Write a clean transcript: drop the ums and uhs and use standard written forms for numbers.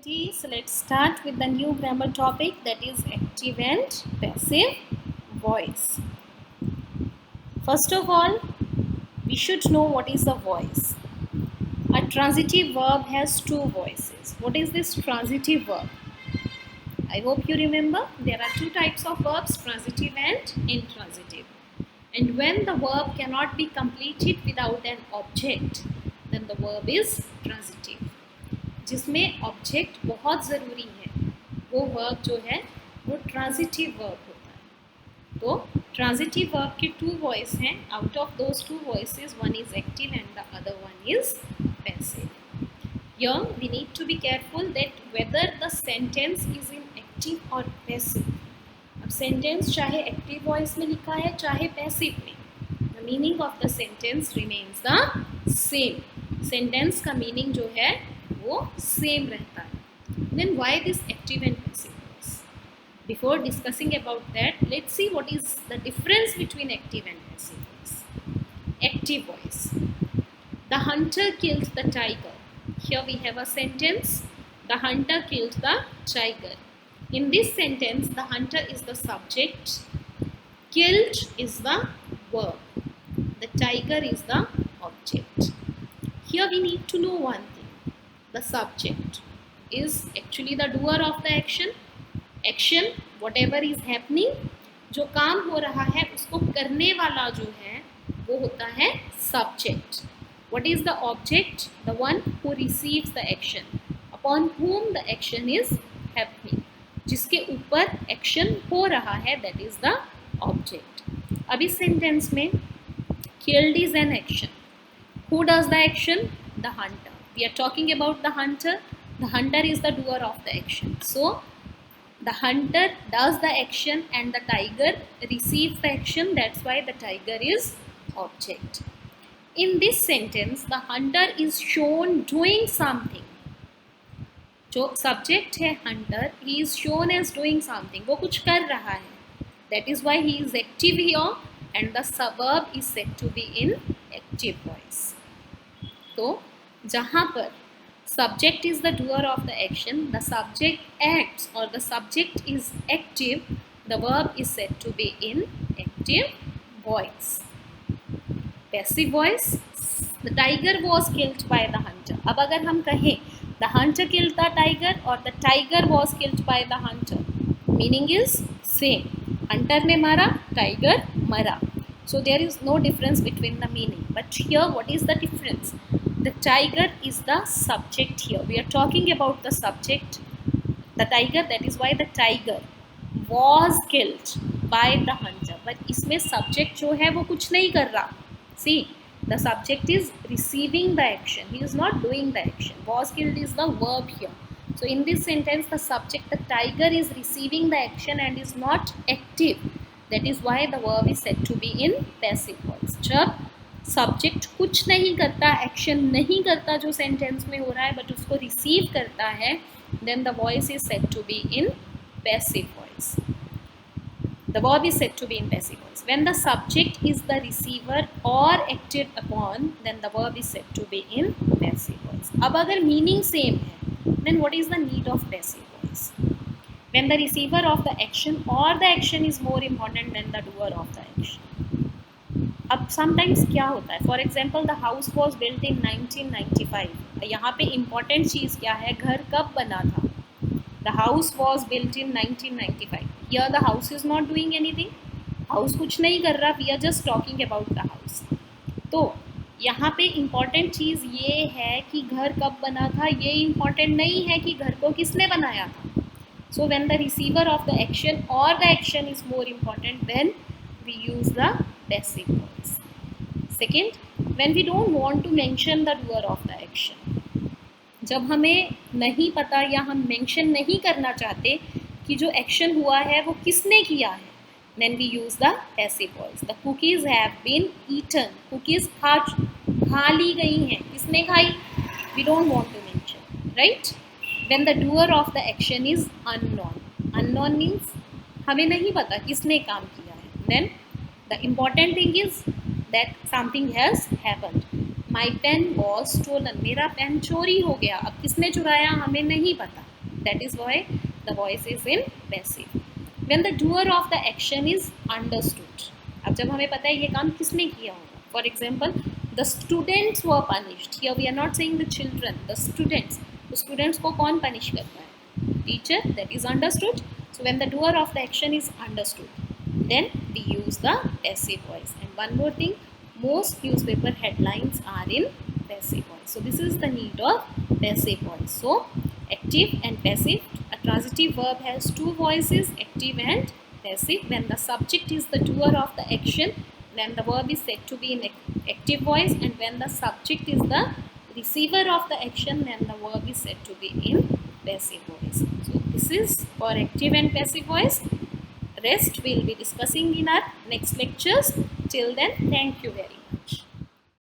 everybody. So let's start with the new grammar topic, that is active and passive voice. First of all, we should know what is the voice. A transitive verb has two voices. What is this transitive verb? I hope you remember there are two types of verbs, transitive and intransitive. And when the verb cannot be completed without an object, then the verb is transitive. जिसमें object बहुत ज़रूरी है वो verb जो है वो transitive verb होता है. तो ट्रांजिटिव वर्ब के टू वॉइस हैं. Out of those two voices one is active and the other one is passive. Here we need to be careful that whether the sentence is in active or passive. अब sentence चाहे active voice में लिखा है चाहे passive में, the meaning of the sentence remains the same. Sentence का meaning जो है वो सेम रहता है. Then why this active and passive voice? Before discussing about that, let's see what is the difference between active and passive voice. Active voice. The hunter killed the tiger. Here we have a sentence. The hunter killed the tiger. In this sentence, the hunter is the subject. Killed is the verb. The tiger is the object. Here we need to know one thing. The subject is actually the doer of the action. Action, whatever is happening, जो काम हो रहा है उसको करने वाला जो है वो होता है subject. What is the object? The one who receives the action, upon whom the action is happening. जिसके ऊपर action हो रहा है, that is the object. अब इस sentence में killed is an action. Who does the action? The hunter. We are talking about the hunter. The hunter is the doer of the action. So, the hunter does the action and the tiger receives the action. That's why the tiger is object. In this sentence, the hunter is shown doing something. जो subject है hunter, he is shown as doing something. वो कुछ कर रहा है. That is why he is active here and the verb is said to be in active voice. तो जहाँ पर subject is the doer of the action, the subject acts or the subject is active, the verb is said to be in active voice. Passive voice, the tiger was killed by the hunter. अब अगर हम कहें the hunter killed the tiger or the tiger was killed by the hunter, meaning is same. Hunter ने मारा, tiger मरा. So there is no difference between the meaning. But here what is the difference? The tiger is the subject here. We are talking about the subject, the tiger. That is why the tiger was killed by the hunter. But इसमें subject जो है वो कुछ नहीं कर रहा. See, the subject is receiving the action. He is not doing the action. Was killed is the verb here. So in this sentence, the subject, the tiger, is receiving the action and is not active. That is why the verb is said to be in passive voice. जब subject कुछ नहीं करता, action नहीं करता जो sentence में हो रहा है, बट उसको रिसीव करता है, then the voice is said to be in passive voice. The verb is said to be in passive voice. When the subject is the receiver और acted upon, then the verb is said to be in passive voice. अब अगर meaning same है, then what is the need of passive voice? When the receiver of the action or the action is more important than the doer of the action. अब sometimes क्या होता है? For example, the house was built in 1995. यहाँ पे important चीज़ क्या है? घर कब बना था? The house was built in 1995. Here the house is not doing anything. House कुछ नहीं कर रहा. We are just talking about the house. तो यहाँ पे important चीज़ ये है कि घर कब बना था. ये important नहीं है कि घर को किसने बनाया था. So when the receiver of the action or the action is more important, then we use the passive voice. Second, when we don't want to mention the doer of the action, जब हमें नहीं पता या हम mention नहीं करना चाहते कि जो एक्शन हुआ है वो किसने किया है, then we use the passive voice. The cookies have been eaten. Cookies खा ली गई हैं. किसने खाई? We don't want to mention, right? When the doer of the action is unknown. Unknown means हमें नहीं पता किसने काम किया है. Then the important thing is that something has happened. My pen was stolen. मेरा पेन चोरी हो गया. अब किसने चुराया हमें नहीं पता. That is why the voice is in passive. When the doer of the action is understood, अब जब हमें पता है ये काम किसने किया होगा. For example, the students were punished. Here we are not saying the children, the students. तो students को कौन punish करता है? Teacher. That is understood. So when the doer of the action is understood, then we use the passive voice. And one more thing, most newspaper headlines are in passive voice. So this is the need of passive voice. So active and passive. A transitive verb has two voices, active and passive. When the subject is the doer of the action, then the verb is said to be in active voice, and when the subject is the receiver of the action, then the verb is said to be in passive voice. So this is for active and passive voice. Rest we will be discussing in our next lectures. Till then, thank you very much.